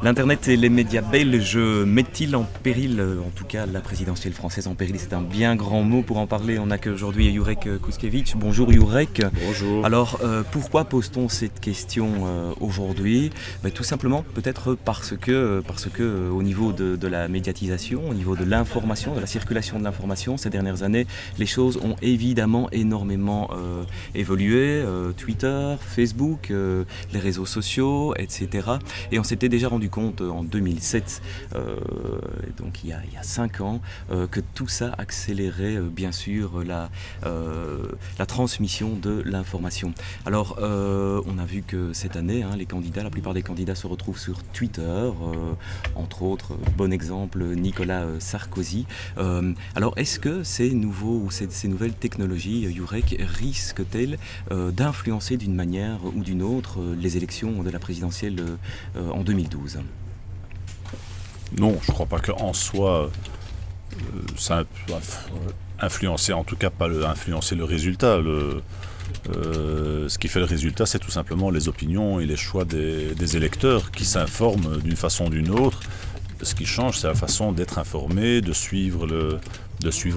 L'Internet et les médias belges mettent-ils en péril, en tout cas la présidentielle française en péril? C'est un bien grand mot pour en parler. On n'a qu'aujourd'hui Jurek Kuskiewicz. Bonjour Jurek. Bonjour. Alors pourquoi pose-t-on cette question aujourd'hui? Tout simplement peut-être parce que au niveau de la médiatisation, au niveau de l'information, de la circulation de l'information, ces dernières années, les choses ont évidemment énormément évolué. Twitter, Facebook, les réseaux sociaux, etc. Et on s'était déjà rendu compte en 2007, donc il y a 5 ans, que tout ça accélérait bien sûr la transmission de l'information. Alors on a vu que cette année, la plupart des candidats se retrouvent sur Twitter, entre autres, bon exemple, Nicolas Sarkozy. Alors est-ce que ces nouvelles technologies, Jurek, risquent-elles d'influencer d'une manière ou d'une autre les élections de la présidentielle en 2012? Non, je ne crois pas qu'en soi, ça va influencer, en tout cas pas influencer le résultat. Ce qui fait le résultat, c'est tout simplement les opinions et les choix des électeurs qui s'informent d'une façon ou d'une autre. Ce qui change, c'est la façon d'être informé, de suivre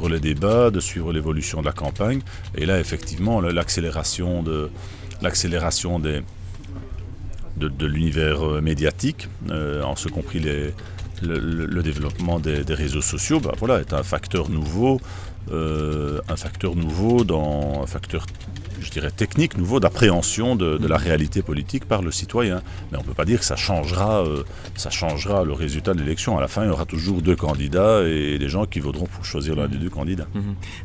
les débats, de suivre l'évolution de la campagne. Et là, effectivement, l'accélération de l'univers médiatique, en ce compris le développement des réseaux sociaux, est un facteur nouveau, je dirais technique nouveau d'appréhension de la réalité politique par le citoyen. Mais on ne peut pas dire que ça changera le résultat de l'élection. À la fin, il y aura toujours deux candidats et des gens qui voteront pour choisir l'un des deux candidats.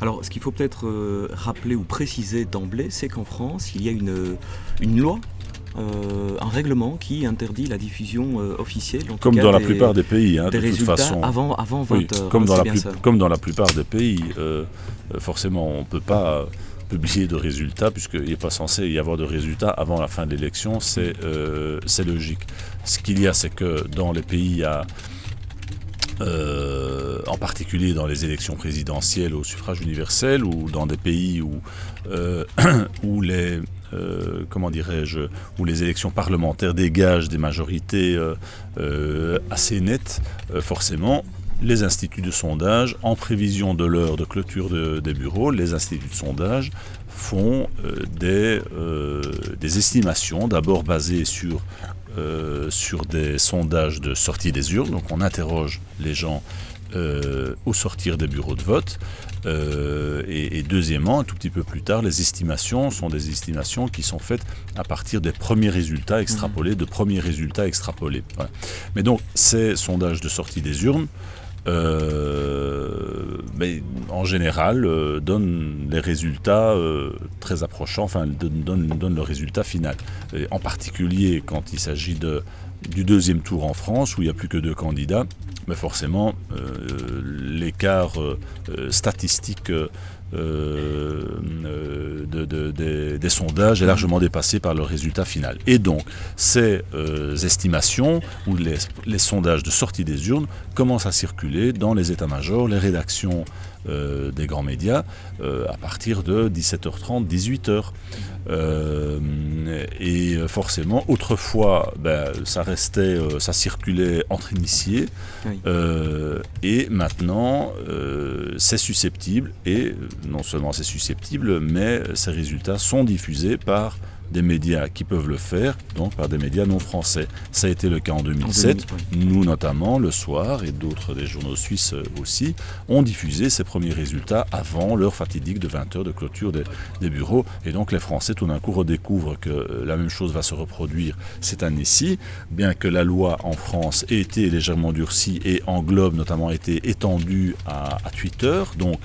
Alors, ce qu'il faut peut-être rappeler ou préciser d'emblée, c'est qu'en France, il y a une loi, un règlement qui interdit la diffusion officielle, comme dans la plupart des pays, des de toute façon. Avant 20 heures. Comme dans la plupart des pays, forcément, on ne peut pas publier de résultats, puisqu'il n'est pas censé y avoir de résultats avant la fin de l'élection, c'est logique. Ce qu'il y a, c'est que dans les pays en particulier dans les élections présidentielles au suffrage universel, ou dans des pays où les élections parlementaires dégagent des majorités assez nettes, forcément, les instituts de sondage, en prévision de l'heure de clôture des bureaux, les instituts de sondage font des estimations, d'abord basées sur des sondages de sortie des urnes. Donc on interroge les gens au sortir des bureaux de vote. Et deuxièmement, un tout petit peu plus tard, les estimations sont des estimations qui sont faites à partir des premiers résultats extrapolés, Voilà. Mais donc, ces sondages de sortie des urnes, en général, donnent les résultats très approchants, donnent le résultat final. Et en particulier quand il s'agit du deuxième tour en France, où il n'y a plus que deux candidats, mais forcément, l'écart statistique des sondages est largement dépassé par le résultat final. Et donc, ces estimations ou les sondages de sortie des urnes commencent à circuler dans les états-majors, les rédactions des grands médias, à partir de 17h30, 18h. Et forcément, autrefois, ça circulait entre initiés, Oui. Et maintenant, c'est susceptible, et non seulement c'est susceptible, mais ces résultats sont diffusés par des médias qui peuvent le faire, donc par des médias non français. Ça a été le cas en 2007. Nous notamment, Le Soir et d'autres des journaux suisses aussi, ont diffusé ces premiers résultats avant l'heure fatidique de 20h de clôture des bureaux. Et donc les Français tout d'un coup redécouvrent que la même chose va se reproduire cette année-ci, bien que la loi en France ait été légèrement durcie et englobe notamment été étendue à Twitter. Donc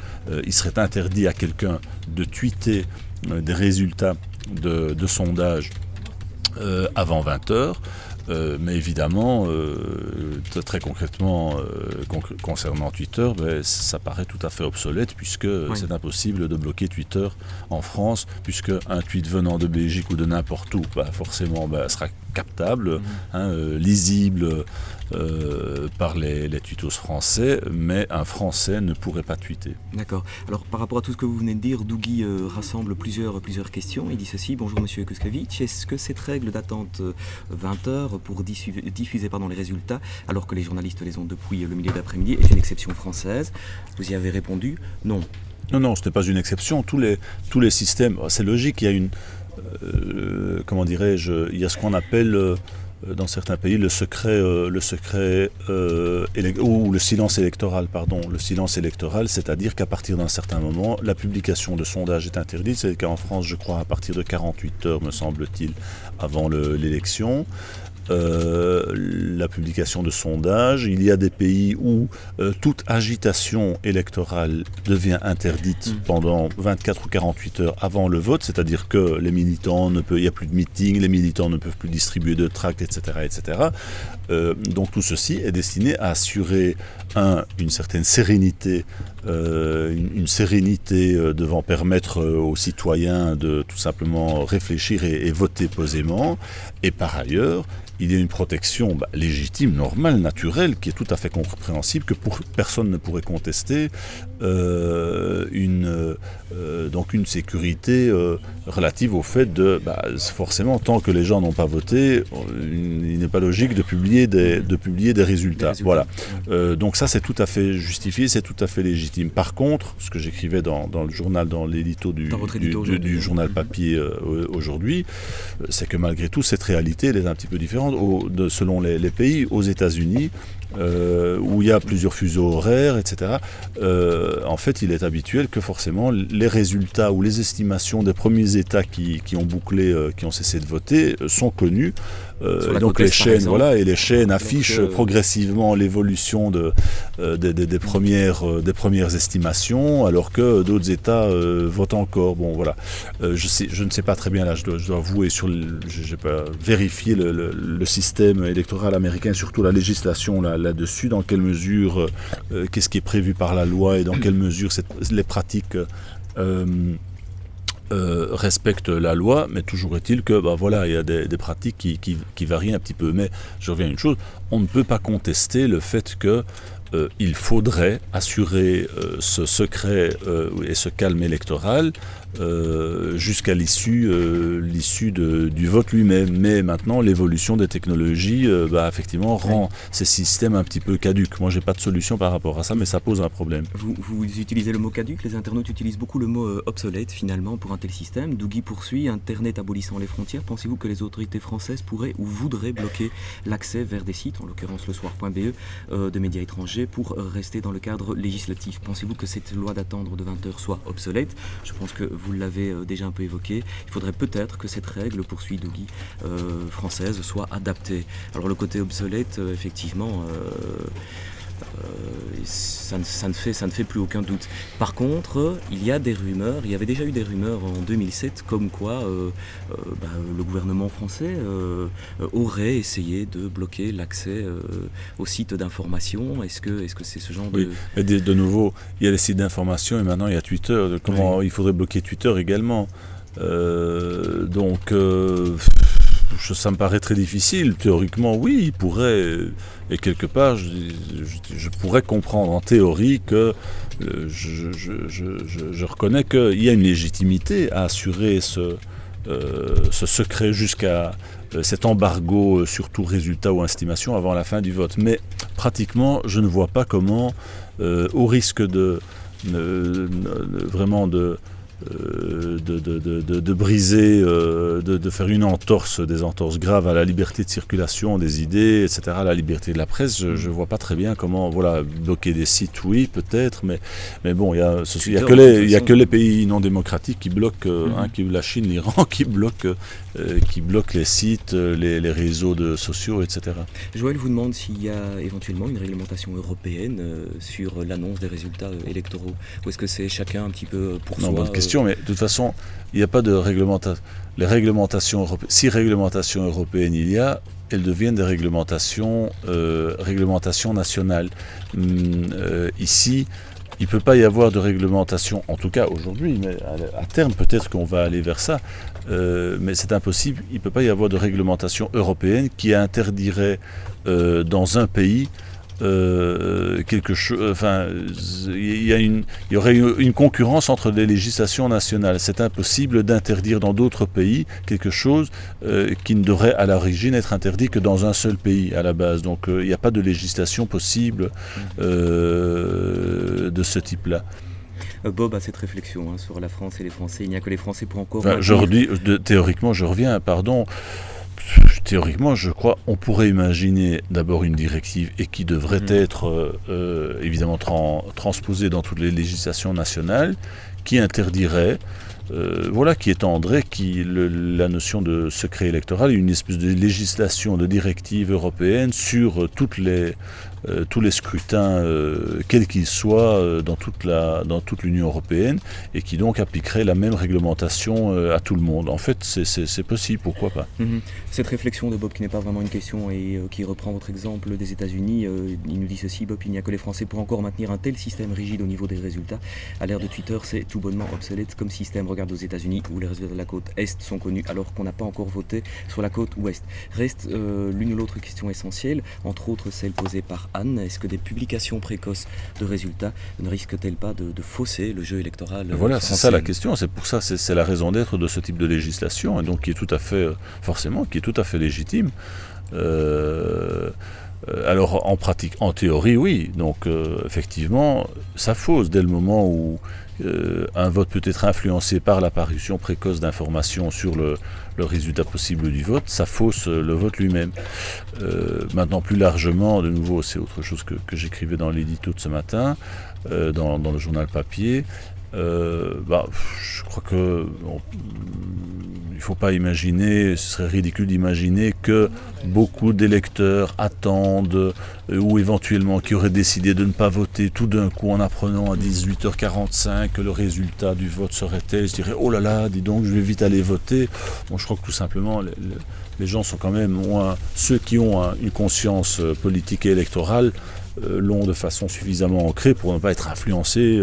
il serait interdit à quelqu'un de tweeter des résultats de sondage avant 20h, mais évidemment, très concrètement, concernant Twitter, ça paraît tout à fait obsolète, puisque c'est impossible de bloquer Twitter en France, puisque un tweet venant de Belgique ou de n'importe où, forcément sera captable, lisible, par les tweetos français, mais un Français ne pourrait pas tweeter. D'accord. Alors par rapport à tout ce que vous venez de dire, Dougie rassemble plusieurs questions. Il dit ceci: bonjour Monsieur Kuskevich, est-ce que cette règle d'attente 20 heures pour diffuser les résultats alors que les journalistes les ont depuis le milieu d'après-midi est une exception française? Vous y avez répondu non. Non, ce n'est pas une exception. Tous les systèmes, c'est logique, il y a une, comment dirais-je, il y a ce qu'on appelle dans certains pays le secret ou le silence électoral, pardon. Le silence électoral, c'est-à-dire qu'à partir d'un certain moment, la publication de sondages est interdite. C'est le cas en France, je crois, à partir de 48 heures, me semble-t-il, avant l'élection. La publication de sondages. Il y a des pays où toute agitation électorale devient interdite pendant 24 ou 48 heures avant le vote, c'est-à-dire que les militants il n'y a plus de meeting, les militants ne peuvent plus distribuer de tracts, etc. etc. Donc tout ceci est destiné à assurer une certaine sérénité, une sérénité devant permettre aux citoyens de tout simplement réfléchir et voter posément. Et par ailleurs, il y a une protection légitime, normale, naturelle, qui est tout à fait compréhensible, que personne ne pourrait contester, donc une sécurité relative au fait de, forcément, tant que les gens n'ont pas voté, il n'est pas logique de publier des résultats. Voilà. Donc ça, c'est tout à fait justifié, c'est tout à fait légitime. Par contre, ce que j'écrivais dans le journal, dans l'édito du journal papier aujourd'hui, c'est que malgré tout, cette réalité, elle est un petit peu différente selon les pays. Aux États-Unis, où il y a plusieurs fuseaux horaires, etc., en fait, il est habituel que forcément les résultats ou les estimations des premiers États qui ont cessé de voter sont connus. Donc les chaînes, affichent progressivement l'évolution des premières estimations, alors que d'autres États votent encore. Bon, voilà. Je ne sais pas très bien, là, je dois avouer, je n'ai pas vérifié le système électoral américain, surtout la législation là-dessus, dans quelle mesure, qu'est-ce qui est prévu par la loi et dans quelle mesure les pratiques respectent la loi, mais toujours est-il que il y a des pratiques qui varient un petit peu. Mais je reviens à une chose, on ne peut pas contester le fait que il faudrait assurer ce secret et ce calme électoral jusqu'à l'issue du vote lui-même. Mais maintenant, l'évolution des technologies effectivement rend ces systèmes un petit peu caducs. Moi, j'ai pas de solution par rapport à ça, mais ça pose un problème. Vous utilisez le mot caduc, les internautes utilisent beaucoup le mot obsolète finalement pour un tel système. Dougie poursuit: Internet abolissant les frontières, pensez-vous que les autorités françaises pourraient ou voudraient bloquer l'accès vers des sites, en l'occurrence le soir.be, de médias étrangers, pour rester dans le cadre législatif? Pensez-vous que cette loi d'attendre de 20 heures soit obsolète? Je pense que vous l'avez déjà un peu évoqué. Il faudrait peut-être que cette règle, poursuit Dougie, française, soit adaptée. Alors le côté obsolète, effectivement, ça ne fait plus aucun doute. Par contre, il y avait déjà eu des rumeurs en 2007 comme quoi le gouvernement français aurait essayé de bloquer l'accès aux sites d'information. Est-ce que c'est ce genre de... Oui. De nouveau, il y a les sites d'information et maintenant il y a Twitter. Il faudrait bloquer Twitter également. Ça me paraît très difficile. Théoriquement, oui, il pourrait, et quelque part, je pourrais comprendre en théorie que je reconnais qu'il y a une légitimité à assurer ce secret jusqu'à cet embargo sur tout résultat ou estimation avant la fin du vote. Mais pratiquement, je ne vois pas comment, au risque de briser, de faire une entorse, des entorses graves à la liberté de circulation des idées, etc., à la liberté de la presse, je ne vois pas très bien comment, bloquer des sites, oui, peut-être, mais bon, il y a que les pays non démocratiques qui bloquent, la Chine, l'Iran, qui bloquent les sites, les réseaux sociaux, etc. Joël vous demande s'il y a éventuellement une réglementation européenne sur l'annonce des résultats électoraux, ou est-ce que c'est chacun un petit peu pour soi? Bonne question, mais de toute façon, il n'y a pas de réglementation. Si réglementation européenne il y a, elles deviennent des réglementations nationales. Ici, il ne peut pas y avoir de réglementation, en tout cas aujourd'hui, mais à terme peut-être qu'on va aller vers ça, mais c'est impossible. Il ne peut pas y avoir de réglementation européenne qui interdirait dans un pays quelque chose, enfin, il y aurait une concurrence entre les législations nationales. C'est impossible d'interdire dans d'autres pays quelque chose qui ne devrait à l'origine être interdit que dans un seul pays à la base. Donc il n'y a pas de législation possible de ce type-là. Bob a cette réflexion sur la France et les Français. Il n'y a que les Français pour encore... Théoriquement, je reviens, pardon. Théoriquement, je crois, on pourrait imaginer d'abord une directive et qui devrait être évidemment transposée dans toutes les législations nationales, qui interdirait, qui étendrait la notion de secret électoral, une espèce de législation, de directive européenne sur tous les scrutins, quels qu'ils soient, dans toute l'Union européenne, et qui donc appliquerait la même réglementation à tout le monde. En fait, c'est possible, pourquoi pas. Cette réflexion de Bob, qui n'est pas vraiment une question et qui reprend votre exemple des États-Unis, il nous dit ceci: Bob, il n'y a que les Français pour encore maintenir un tel système rigide au niveau des résultats. À l'ère de Twitter, c'est tout bonnement obsolète comme système. Regarde aux États-Unis où les résultats de la côte Est sont connus alors qu'on n'a pas encore voté sur la côte Ouest. Reste l'une ou l'autre question essentielle, entre autres celle posée par Anne. Est-ce que des publications précoces de résultats ne risquent-elles pas de fausser le jeu électoral Voilà, c'est ça la question. C'est pour ça, c'est la raison d'être de ce type de législation, et donc qui est tout à fait, forcément, qui est tout à fait légitime. Alors en pratique, en théorie, oui. Donc effectivement, ça fausse dès le moment où un vote peut être influencé par l'apparition précoce d'informations sur le résultat possible du vote, ça fausse le vote lui-même. Maintenant, plus largement, de nouveau, c'est autre chose que j'écrivais dans l'édito de ce matin, dans le journal papier. Je crois que il ne faut pas imaginer, ce serait ridicule d'imaginer que beaucoup d'électeurs attendent ou éventuellement qui auraient décidé de ne pas voter tout d'un coup en apprenant à 18h45 que le résultat du vote serait tel, se diraient oh là là, dis donc, je vais vite aller voter. Bon, je crois que tout simplement les gens sont quand même ceux qui ont une conscience politique et électorale l'ont de façon suffisamment ancrée pour ne pas être influencés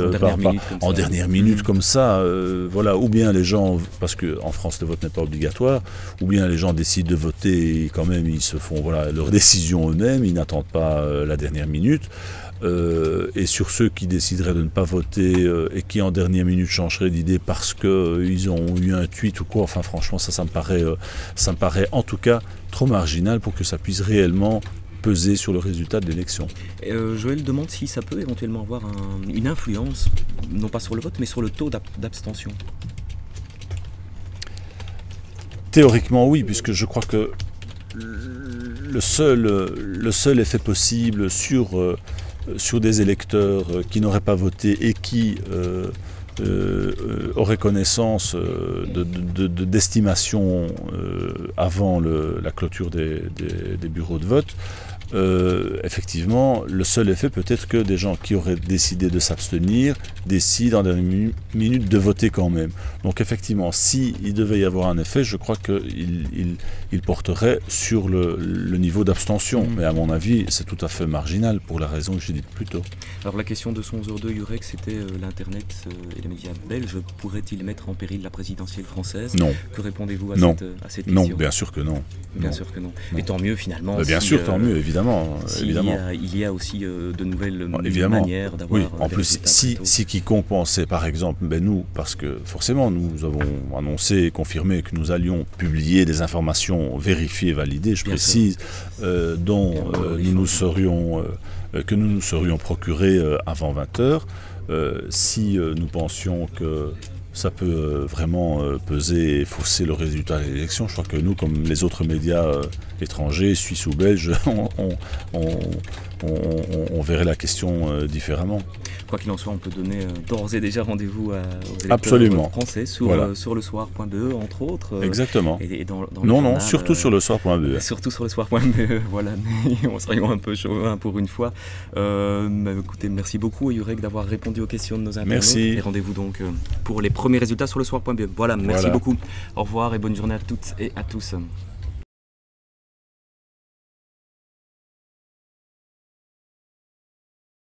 en dernière minute comme ça. Voilà, ou bien les gens, parce qu'en France le vote n'est pas obligatoire, ou bien les gens décident de voter et quand même ils se font leur décision eux-mêmes, ils n'attendent pas la dernière minute. Et sur ceux qui décideraient de ne pas voter et qui en dernière minute changeraient d'idée parce qu'ils ont eu un tweet ou quoi, enfin franchement ça me paraît en tout cas trop marginal pour que ça puisse réellement peser sur le résultat de l'élection. Joël demande si ça peut éventuellement avoir une influence, non pas sur le vote, mais sur le taux d'abstention. Théoriquement oui, puisque je crois que le seul effet possible sur des électeurs qui n'auraient pas voté et qui auraient connaissance d'estimation avant la clôture des bureaux de vote, effectivement, le seul effet peut être que des gens qui auraient décidé de s'abstenir décident en dernière minute de voter quand même. Donc effectivement, s'il devait y avoir un effet, je crois qu'il porterait sur le niveau d'abstention. Mais à mon avis, c'est tout à fait marginal pour la raison que j'ai dite plus tôt. Alors la question de son 11h2 Jurek, c'était l'Internet et les médias belges pourraient-ils mettre en péril la présidentielle française? Non. Que répondez-vous à cette question? Non, bien sûr que non. Bien sûr que non. Et tant mieux finalement. Bien sûr, tant mieux, évidemment. Il y a aussi de nouvelles manières d'avoir. Oui, en plus, si quiconque pensait, par exemple, nous, parce que forcément, nous avons annoncé et confirmé que nous allions publier des informations vérifiées, validées, je précise, dont que nous nous serions procurés avant 20h. Si nous pensions que ça peut vraiment peser et fausser le résultat de l'élection, je crois que nous, comme les autres médias étrangers, suisses ou belges, on verrait la question différemment. Quoi qu'il en soit, on peut donner d'ores et déjà rendez-vous aux électeurs français sur le soir.be, entre autres. Exactement. Et dans non, surtout sur le soir.be. Surtout sur le soir.be, voilà. On serait un peu chauvin pour une fois. Écoutez, merci beaucoup, Jurek, d'avoir répondu aux questions de nos internautes. Merci. Et rendez-vous donc pour les premiers résultats sur le soir.be. Voilà, merci beaucoup. Au revoir et bonne journée à toutes et à tous.